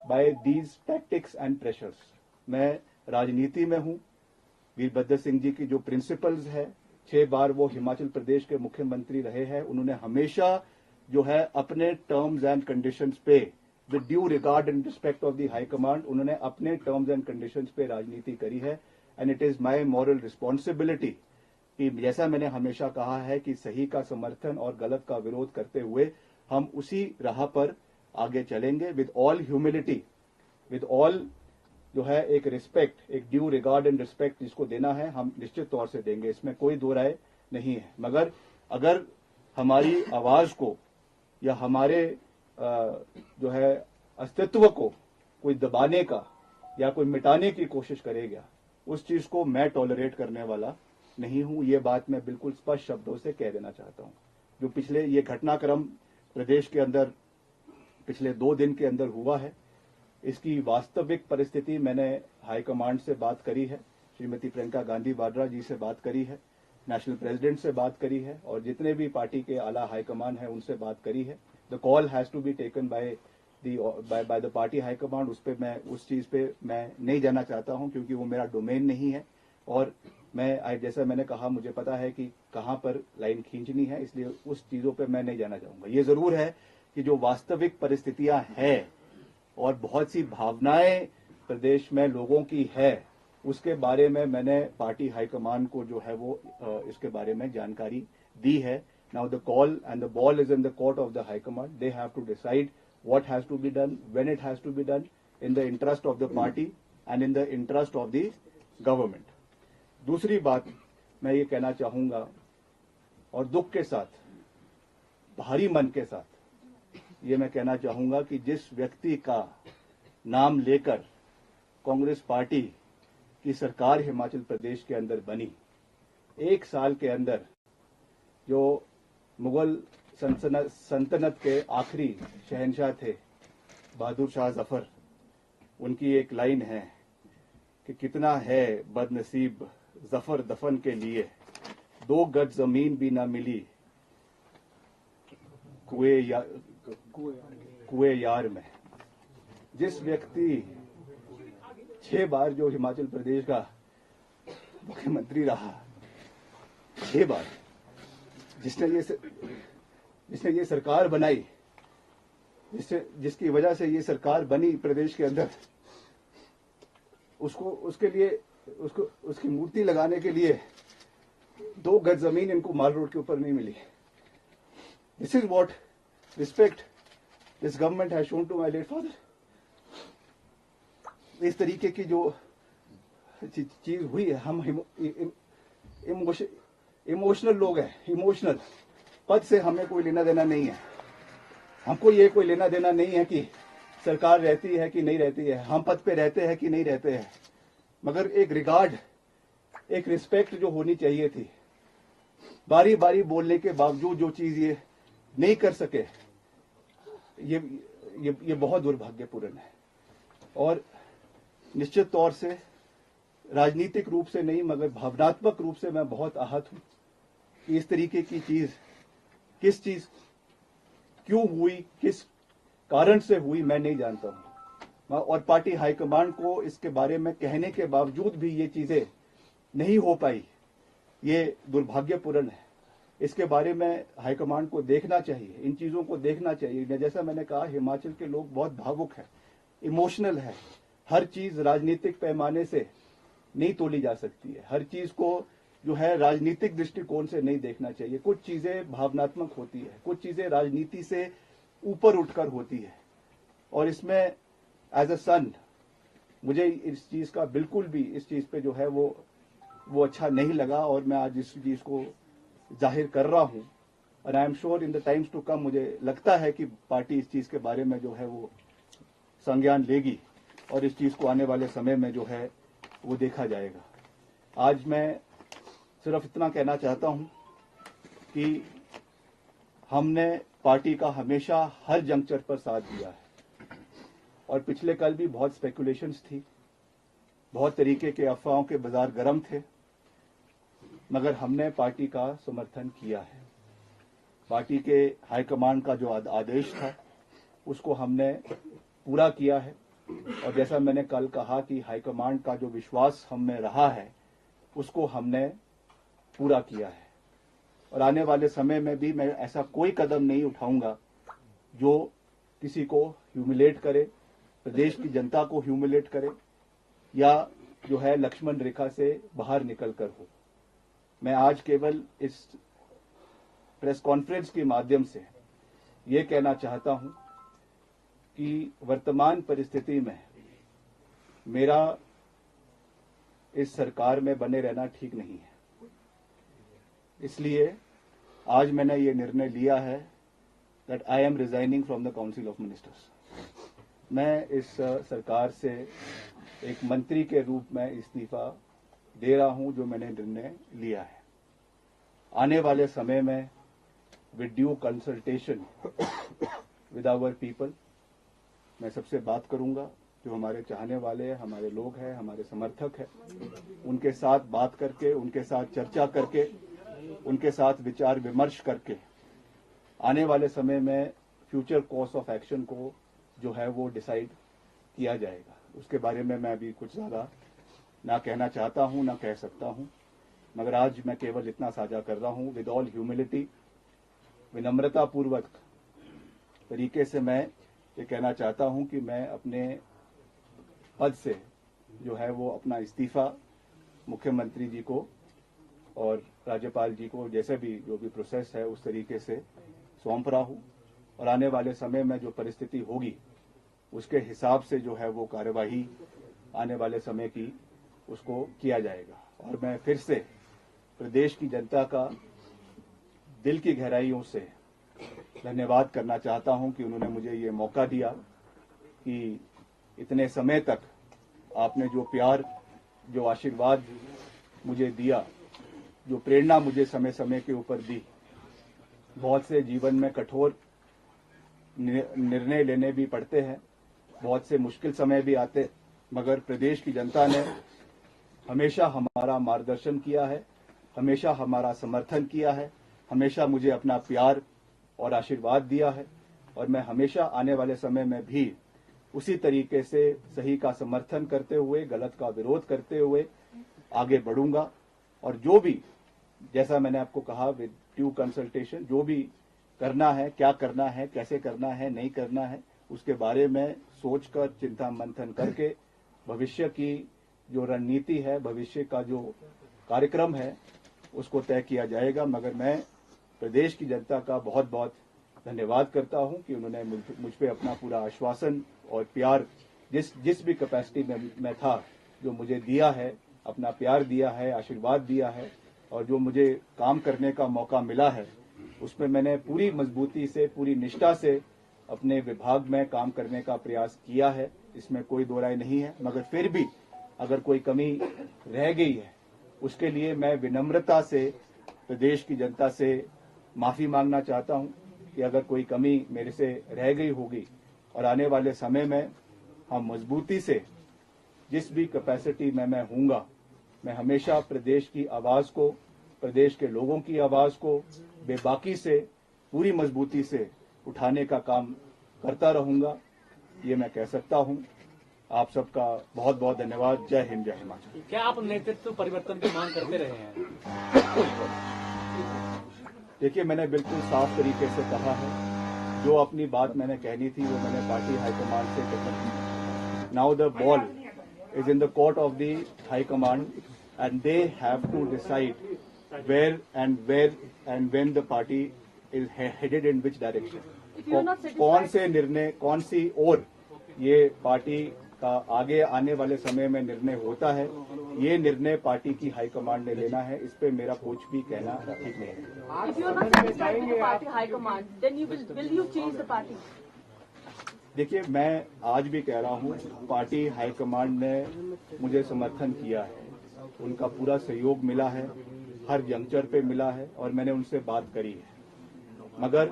Bye these tactics and pressures. मैं राजनीति में हूं। वीरभद्र सिंह जी की जो प्रिंसिपल्स है, 6 बार वो हिमाचल प्रदेश के मुख्यमंत्री रहे हैं, उन्होंने हमेशा जो है अपने टर्म्स एंड कंडीशंस पे, with due regard and respect of the high command, उन्होंने अपने टर्म्स एंड कंडीशंस पे राजनीति करी है। And it is my moral responsibility कि जैसा मैंने हमेशा कहा है कि सही का समर्थन और गलत का विरोध करते हुए हम उसी राह पर आगे चलेंगे, with all humility, with all जो है एक रिस्पेक्ट, एक ड्यू रिगार्ड एंड रिस्पेक्ट जिसको देना है हम निश्चित तौर से देंगे, इसमें कोई दो राय नहीं है। मगर अगर हमारी आवाज को या हमारे जो है अस्तित्व को कोई दबाने का या कोई मिटाने की कोशिश करेगा, उस चीज को मैं टॉलरेट करने वाला नहीं हूं। ये बात मैं बिल्कुल स्पष्ट शब्दों से कह देना चाहता हूं। जो पिछले ये घटनाक्रम प्रदेश के अंदर पिछले 2 दिन के अंदर हुआ है, इसकी वास्तविक परिस्थिति मैंने हाईकमांड से बात करी है, श्रीमती प्रियंका गांधी वाड्रा जी से बात करी है, नेशनल प्रेसिडेंट से बात करी है और जितने भी पार्टी के आला हाईकमान है उनसे बात करी है। The call has to be taken by the party high command. उस पे मैं उस चीज पे मैं नहीं जाना चाहता हूं क्योंकि वो मेरा डोमेन नहीं है और मैं जैसा मैंने कहा मुझे पता है कि कहां पर लाइन खींचनी है, इसलिए उस चीजों पे मैं नहीं जाना चाहूंगा। ये जरूर है कि जो वास्तविक परिस्थितियां हैं और बहुत सी भावनाएं प्रदेश में लोगों की है, उसके बारे में मैंने पार्टी हाईकमान को जो है वो इसके बारे में जानकारी दी है। Now the call and the ball is in the court of the high command. They have to decide what has to be done, when it has to be done, in the interest of the party and in the interest of the government. दूसरी बात मैं ये कहना चाहूंगा और दुख के साथ, भारी मन के साथ ये मैं कहना चाहूंगा कि जिस व्यक्ति का नाम लेकर कांग्रेस पार्टी की सरकार हिमाचल प्रदेश के अंदर बनी, 1 साल के अंदर जो मुगल सल्तनत के आखिरी शहंशाह थे बहादुर शाह जफर, उनकी एक लाइन है कि कितना है बदनसीब जफर दफन के लिए, 2 गज जमीन भी ना मिली कुएं यार में। जिस व्यक्ति 6 बार जो हिमाचल प्रदेश का मुख्यमंत्री रहा, 6 बार, जिसने ये सरकार बनाई, जिसकी वजह से ये सरकार बनी प्रदेश के अंदर, उसकी मूर्ति लगाने के लिए 2 गज जमीन इनको माल रोड के ऊपर नहीं मिली। This is what respect this government has shown to my late father. इस तरीके की जो चीज हुई है, हम इमोशनल लोग हैं, इमोशनल। पद से हमें कोई लेना देना नहीं है, हमको ये कोई लेना देना नहीं है कि सरकार रहती है कि नहीं रहती है, हम पद पे रहते हैं कि नहीं रहते हैं, मगर एक रिगार्ड, एक रिस्पेक्ट जो होनी चाहिए थी। बारी बारी बोलने के बावजूद जो चीज ये नहीं कर सके, ये बहुत दुर्भाग्यपूर्ण है। और निश्चित तौर से राजनीतिक रूप से नहीं मगर भावनात्मक रूप से मैं बहुत आहत हूं कि इस तरीके की चीज, किस चीज क्यों हुई, किस कारण से हुई, मैं नहीं जानता हूं। और पार्टी हाईकमांड को इसके बारे में कहने के बावजूद भी ये चीजें नहीं हो पाई, ये दुर्भाग्यपूर्ण है। इसके बारे में हाईकमांड को देखना चाहिए, इन चीजों को देखना चाहिए। जैसा मैंने कहा, हिमाचल के लोग बहुत भावुक है, इमोशनल है। हर चीज राजनीतिक पैमाने से नहीं तोली जा सकती है, हर चीज को जो है राजनीतिक दृष्टिकोण से नहीं देखना चाहिए। कुछ चीजें भावनात्मक होती है, कुछ चीजें राजनीति से ऊपर उठकर होती है। और इसमें एज अ सन मुझे इस चीज का बिल्कुल भी, इस चीज पे जो है वो अच्छा नहीं लगा और मैं आज इस चीज को जाहिर कर रहा हूं। और I am sure in the times to come मुझे लगता है कि पार्टी इस चीज के बारे में जो है वो संज्ञान लेगी और इस चीज को आने वाले समय में जो है वो देखा जाएगा। आज मैं सिर्फ इतना कहना चाहता हूं कि हमने पार्टी का हमेशा हर जंक्चर पर साथ दिया है और पिछले कल भी बहुत स्पेकुलेशंस थी, बहुत तरीके के अफवाहों के बाजार गर्म थे, मगर हमने पार्टी का समर्थन किया है। पार्टी के हाईकमांड का जो आदेश था उसको हमने पूरा किया है। और जैसा मैंने कल कहा कि हाईकमांड का जो विश्वास हम में रहा है उसको हमने पूरा किया है, और आने वाले समय में भी मैं ऐसा कोई कदम नहीं उठाऊंगा जो किसी को ह्यूमिलेट करे, प्रदेश की जनता को ह्यूमिलेट करे या जो है लक्ष्मण रेखा से बाहर निकल कर हो। मैं आज केवल इस प्रेस कॉन्फ्रेंस के माध्यम से ये कहना चाहता हूं कि वर्तमान परिस्थिति में मेरा इस सरकार में बने रहना ठीक नहीं है। इसलिए आज मैंने ये निर्णय लिया है that I am resigning from the council of ministers. मैं इस सरकार से एक मंत्री के रूप में इस्तीफा दे रहा हूं जो मैंने निर्णय लिया है। आने वाले समय में with due consultation with our people मैं सबसे बात करूंगा, जो हमारे चाहने वाले हैं, हमारे लोग हैं, हमारे समर्थक हैं, उनके साथ बात करके, उनके साथ चर्चा करके, उनके साथ विचार विमर्श करके आने वाले समय में फ्यूचर कोर्स ऑफ एक्शन को जो है वो डिसाइड किया जाएगा। उसके बारे में मैं अभी कुछ ज़्यादा ना कहना चाहता हूं, ना कह सकता हूं, मगर आज मैं केवल इतना साझा कर रहा हूं विद ऑल ह्यूमिलिटी, विनम्रता पूर्वक तरीके से मैं ये कहना चाहता हूं कि मैं अपने पद से जो है वो अपना इस्तीफा मुख्यमंत्री जी को और राज्यपाल जी को जैसे भी जो भी प्रोसेस है उस तरीके से सौंप रहा हूं, और आने वाले समय में जो परिस्थिति होगी उसके हिसाब से जो है वो कार्यवाही आने वाले समय की उसको किया जाएगा। और मैं फिर से प्रदेश की जनता का दिल की गहराइयों से धन्यवाद करना चाहता हूं कि उन्होंने मुझे ये मौका दिया कि इतने समय तक आपने जो प्यार, जो आशीर्वाद मुझे दिया, जो प्रेरणा मुझे समय समय के ऊपर दी। बहुत से जीवन में कठोर निर्णय लेने भी पड़ते हैं, बहुत से मुश्किल समय भी आते, मगर प्रदेश की जनता ने हमेशा हमारा मार्गदर्शन किया है, हमेशा हमारा समर्थन किया है, हमेशा मुझे अपना प्यार और आशीर्वाद दिया है, और मैं हमेशा आने वाले समय में भी उसी तरीके से सही का समर्थन करते हुए, गलत का विरोध करते हुए आगे बढ़ूंगा। और जो भी, जैसा मैंने आपको कहा, विद ड्यू कंसल्टेशन, जो भी करना है, क्या करना है, कैसे करना है, नहीं करना है, उसके बारे में सोचकर, चिंता मंथन करके भविष्य की जो रणनीति है, भविष्य का जो कार्यक्रम है, उसको तय किया जाएगा। मगर मैं प्रदेश की जनता का बहुत बहुत धन्यवाद करता हूं कि उन्होंने मुझ पे अपना पूरा आश्वासन और प्यार जिस भी कैपेसिटी में मैं था, जो मुझे दिया है, अपना प्यार दिया है, आशीर्वाद दिया है, और जो मुझे काम करने का मौका मिला है उसमें मैंने पूरी मजबूती से, पूरी निष्ठा से अपने विभाग में काम करने का प्रयास किया है, इसमें कोई दो राय नहीं है। मगर फिर भी अगर कोई कमी रह गई है उसके लिए मैं विनम्रता से प्रदेश की जनता से माफी मांगना चाहता हूं कि अगर कोई कमी मेरे से रह गई होगी, और आने वाले समय में हम मजबूती से जिस भी कैपेसिटी में मैं हूंगा, मैं हमेशा प्रदेश की आवाज को, प्रदेश के लोगों की आवाज को बेबाकी से, पूरी मजबूती से उठाने का काम करता रहूंगा, ये मैं कह सकता हूं। आप सबका बहुत बहुत धन्यवाद। जय हिंद, जय हिमाचल। क्या आप नेतृत्व परिवर्तन की मांग करते रहे हैं? देखिए, मैंने बिल्कुल साफ तरीके से कहा है, जो अपनी बात मैंने कहनी थी वो मैंने पार्टी हाईकमान से कही। Now the ball is in the court of the High Command, and they have to decide where and when the party is headed in which direction. कौन से निर्णय, कौन सी ओर ये पार्टी का आगे आने वाले समय में निर्णय होता है, ये निर्णय पार्टी की हाई कमांड ने लेना है। इस पे मेरा कुछ भी कहना ठीक नहीं है। If you are not satisfied with the party high command, then will you change the party? देखिए, मैं आज भी कह रहा हूँ, पार्टी हाईकमांड ने मुझे समर्थन किया है, उनका पूरा सहयोग मिला है, हर जंक्चर पे मिला है, और मैंने उनसे बात करी है। मगर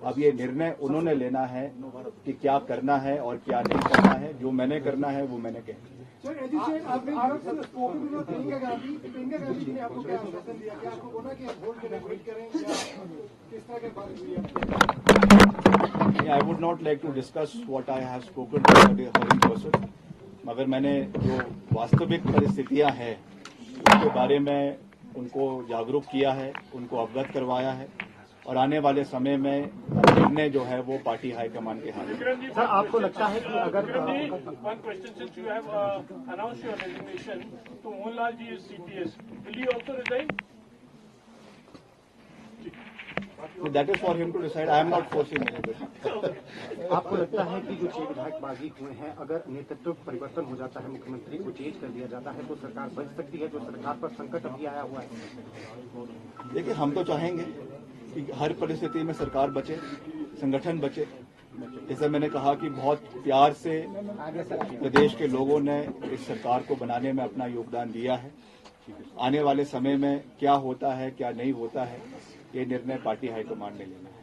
अब ये निर्णय उन्होंने लेना है कि क्या करना है और क्या नहीं करना है। जो मैंने करना है वो मैंने कह दिया। प्रियंका गांधी ने आपको क्या आश्वासन दिया? क्या आपको बोला कि वोट के लिए वेट करें, किस तरह के बात हुई? I would not like to discuss what I have spoken to her in person, मगर मैंने जो वास्तविक परिस्थितियां हैं उसके बारे में उनको जागरूक किया है, उनको अवगत करवाया है और आने वाले समय में निर्णय जो है वो पार्टी हाईकमान के हाथ में। सर, आपको लगता है कि अगर one question, since you have announced your resignation to Mohanlal ji is CPS, will you also resign? So that is for him to decide. I am not forcing anybody. आपको लगता है कि जो 6 विधायक बागी हुए हैं, अगर नेतृत्व परिवर्तन हो जाता है, मुख्यमंत्री को चेंज कर दिया जाता है, तो सरकार बच सकती है? जो सरकार पर संकट अभी आया हुआ है। देखिए, हम तो चाहेंगे कि हर परिस्थिति में सरकार बचे, संगठन बचे। जैसे मैंने कहा कि बहुत प्यार से प्रदेश के लोगों ने इस सरकार को बनाने में अपना योगदान दिया है। आने वाले समय में क्या होता है, क्या नहीं होता है, ये निर्णय पार्टी हाईकमान ने लेना है।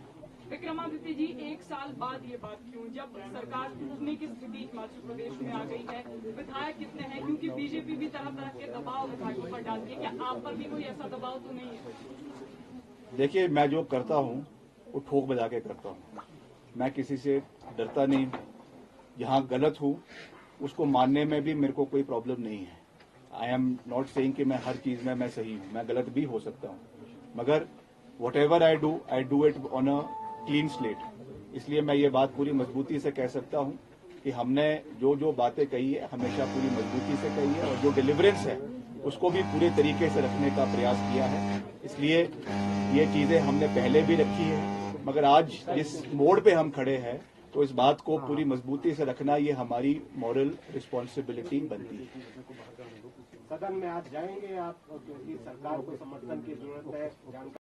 विक्रमादित्य जी, 1 साल बाद ये बात क्यों, जब सरकार टूटने की स्थिति हिमाचल प्रदेश में आ गई है, विधायक कितने हैं? क्योंकि बीजेपी भी तरह तरह के दबाव विधायकों पर डालती है, क्या आप पर भी कोई ऐसा दबाव तो नहीं है? देखिए, मैं जो करता हूँ वो ठोक बजा के करता हूँ। मैं किसी से डरता नहीं हूँ। जहाँ गलत हूँ उसको मानने में भी मेरे को कोई प्रॉब्लम नहीं है। आई एम नॉट सेइंग कि मैं हर चीज में मैं सही हूँ, मैं गलत भी हो सकता हूँ, मगर whatever I do it on a clean slate। इसलिए मैं ये बात पूरी मजबूती से कह सकता हूँ कि हमने जो जो बातें कही है हमेशा पूरी मजबूती से कही है और जो डिलीवरेंस है उसको भी पूरे तरीके से रखने का प्रयास किया है। इसलिए ये चीजें हमने पहले भी रखी है, मगर आज जिस मोड़ पे हम खड़े हैं तो इस बात को पूरी मजबूती से रखना ये हमारी मॉरल रिस्पॉन्सिबिलिटी बनती है। सदन में आज जाएंगे आप, क्योंकि सरकार को समर्थन की जरूरत है।